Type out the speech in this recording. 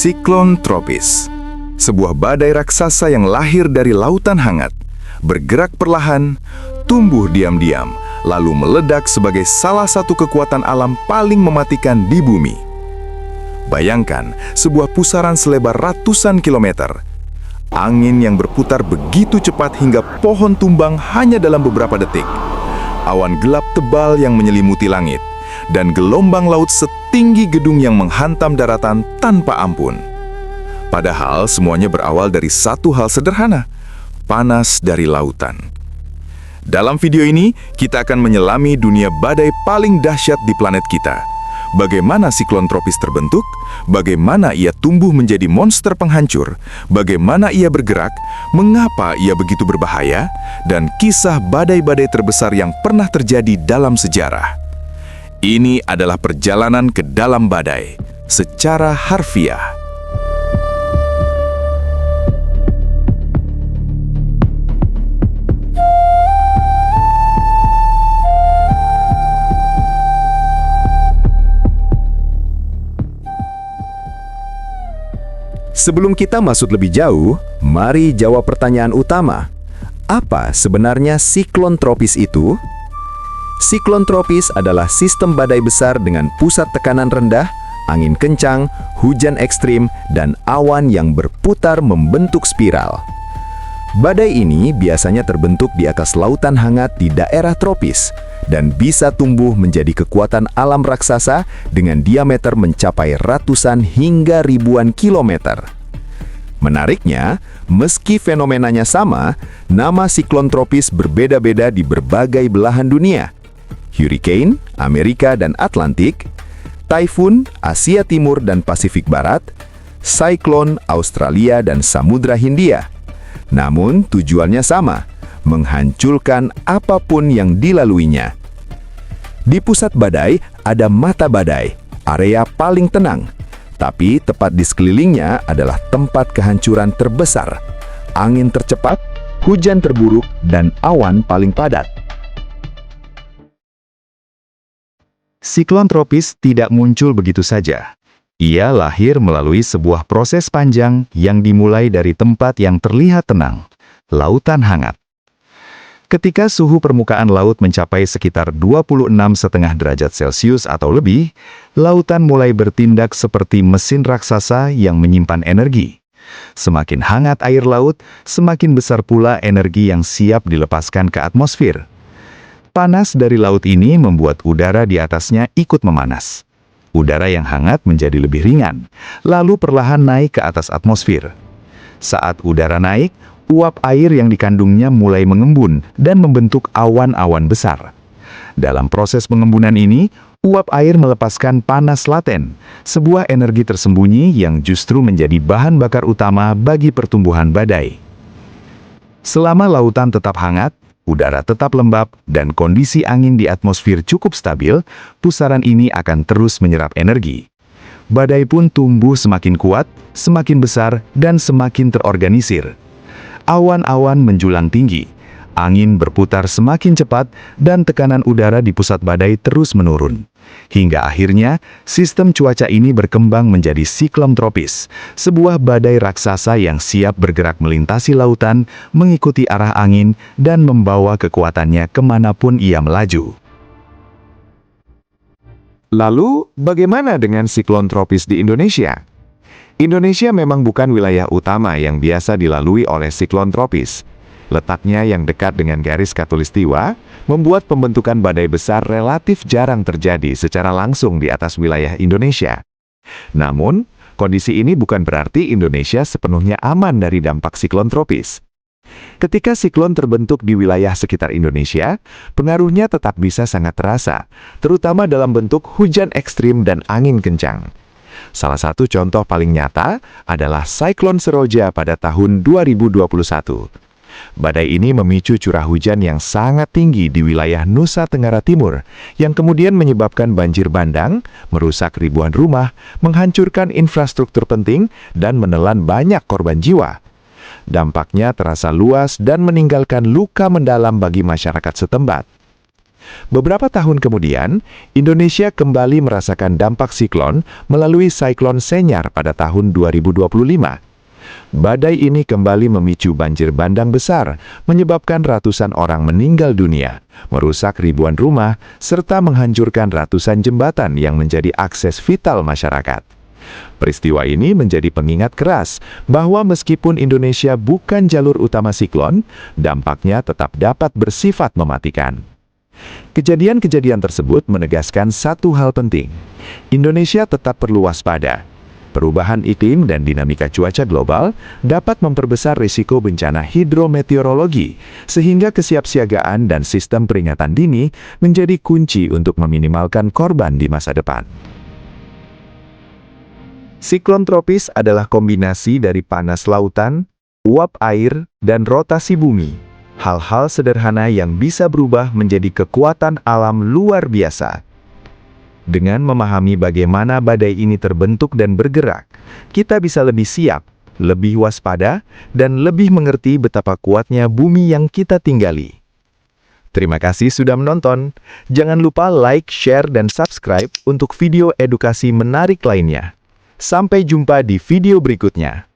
Siklon tropis, sebuah badai raksasa yang lahir dari lautan hangat, bergerak perlahan, tumbuh diam-diam, lalu meledak sebagai salah satu kekuatan alam paling mematikan di bumi. Bayangkan sebuah pusaran selebar ratusan kilometer. Angin yang berputar begitu cepat hingga pohon tumbang hanya dalam beberapa detik. Awan gelap tebal yang menyelimuti langit, dan gelombang laut setinggi gedung yang menghantam daratan tanpa ampun. Padahal semuanya berawal dari satu hal sederhana, panas dari lautan. Dalam video ini, kita akan menyelami dunia badai paling dahsyat di planet kita. Bagaimana siklon tropis terbentuk, bagaimana ia tumbuh menjadi monster penghancur, bagaimana ia bergerak, mengapa ia begitu berbahaya, dan kisah badai-badai terbesar yang pernah terjadi dalam sejarah. Ini adalah perjalanan ke dalam badai, secara harfiah. Sebelum kita masuk lebih jauh, mari jawab pertanyaan utama. Apa sebenarnya siklon tropis itu? Siklon tropis adalah sistem badai besar dengan pusat tekanan rendah, angin kencang, hujan ekstrim, dan awan yang berputar membentuk spiral. Badai ini biasanya terbentuk di atas lautan hangat di daerah tropis dan bisa tumbuh menjadi kekuatan alam raksasa dengan diameter mencapai ratusan hingga ribuan kilometer. Menariknya, meski fenomenanya sama, nama siklon tropis berbeda-beda di berbagai belahan dunia. Hurricane, Amerika dan Atlantik, Typhoon, Asia Timur dan Pasifik Barat, Cyclone, Australia dan Samudra Hindia. Namun tujuannya sama, menghancurkan apapun yang dilaluinya. Di pusat badai ada mata badai, area paling tenang. Tapi tepat di sekelilingnya adalah tempat kehancuran terbesar, angin tercepat, hujan terburuk, dan awan paling padat. Siklon tropis tidak muncul begitu saja. Ia lahir melalui sebuah proses panjang yang dimulai dari tempat yang terlihat tenang, lautan hangat. Ketika suhu permukaan laut mencapai sekitar 26,5 derajat Celcius atau lebih, lautan mulai bertindak seperti mesin raksasa yang menyimpan energi. Semakin hangat air laut, semakin besar pula energi yang siap dilepaskan ke atmosfer. Panas dari laut ini membuat udara di atasnya ikut memanas. Udara yang hangat menjadi lebih ringan, lalu perlahan naik ke atas atmosfer. Saat udara naik, uap air yang dikandungnya mulai mengembun dan membentuk awan-awan besar. Dalam proses pengembunan ini, uap air melepaskan panas laten, sebuah energi tersembunyi yang justru menjadi bahan bakar utama bagi pertumbuhan badai. Selama lautan tetap hangat, udara tetap lembab, dan kondisi angin di atmosfer cukup stabil, pusaran ini akan terus menyerap energi. Badai pun tumbuh semakin kuat, semakin besar, dan semakin terorganisir. Awan-awan menjulang tinggi, angin berputar semakin cepat, dan tekanan udara di pusat badai terus menurun. Hingga akhirnya, sistem cuaca ini berkembang menjadi siklon tropis, sebuah badai raksasa yang siap bergerak melintasi lautan, mengikuti arah angin, dan membawa kekuatannya kemanapun ia melaju. Lalu, bagaimana dengan siklon tropis di Indonesia? Indonesia memang bukan wilayah utama yang biasa dilalui oleh siklon tropis. Letaknya yang dekat dengan garis khatulistiwa, membuat pembentukan badai besar relatif jarang terjadi secara langsung di atas wilayah Indonesia. Namun, kondisi ini bukan berarti Indonesia sepenuhnya aman dari dampak siklon tropis. Ketika siklon terbentuk di wilayah sekitar Indonesia, pengaruhnya tetap bisa sangat terasa, terutama dalam bentuk hujan ekstrim dan angin kencang. Salah satu contoh paling nyata adalah siklon Seroja pada tahun 2021. Badai ini memicu curah hujan yang sangat tinggi di wilayah Nusa Tenggara Timur, yang kemudian menyebabkan banjir bandang, merusak ribuan rumah, menghancurkan infrastruktur penting, dan menelan banyak korban jiwa. Dampaknya terasa luas dan meninggalkan luka mendalam bagi masyarakat setempat. Beberapa tahun kemudian, Indonesia kembali merasakan dampak siklon melalui siklon Senyar pada tahun 2025. Badai ini kembali memicu banjir bandang besar, menyebabkan ratusan orang meninggal dunia, merusak ribuan rumah, serta menghancurkan ratusan jembatan yang menjadi akses vital masyarakat. Peristiwa ini menjadi pengingat keras bahwa meskipun Indonesia bukan jalur utama siklon, dampaknya tetap dapat bersifat mematikan. Kejadian-kejadian tersebut menegaskan satu hal penting. Indonesia tetap perlu waspada. Perubahan iklim dan dinamika cuaca global dapat memperbesar risiko bencana hidrometeorologi, sehingga kesiapsiagaan dan sistem peringatan dini menjadi kunci untuk meminimalkan korban di masa depan. Siklon tropis adalah kombinasi dari panas lautan, uap air, dan rotasi bumi. Hal-hal sederhana yang bisa berubah menjadi kekuatan alam luar biasa. Dengan memahami bagaimana badai ini terbentuk dan bergerak, kita bisa lebih siap, lebih waspada, dan lebih mengerti betapa kuatnya bumi yang kita tinggali. Terima kasih sudah menonton. Jangan lupa like, share, dan subscribe untuk video edukasi menarik lainnya. Sampai jumpa di video berikutnya.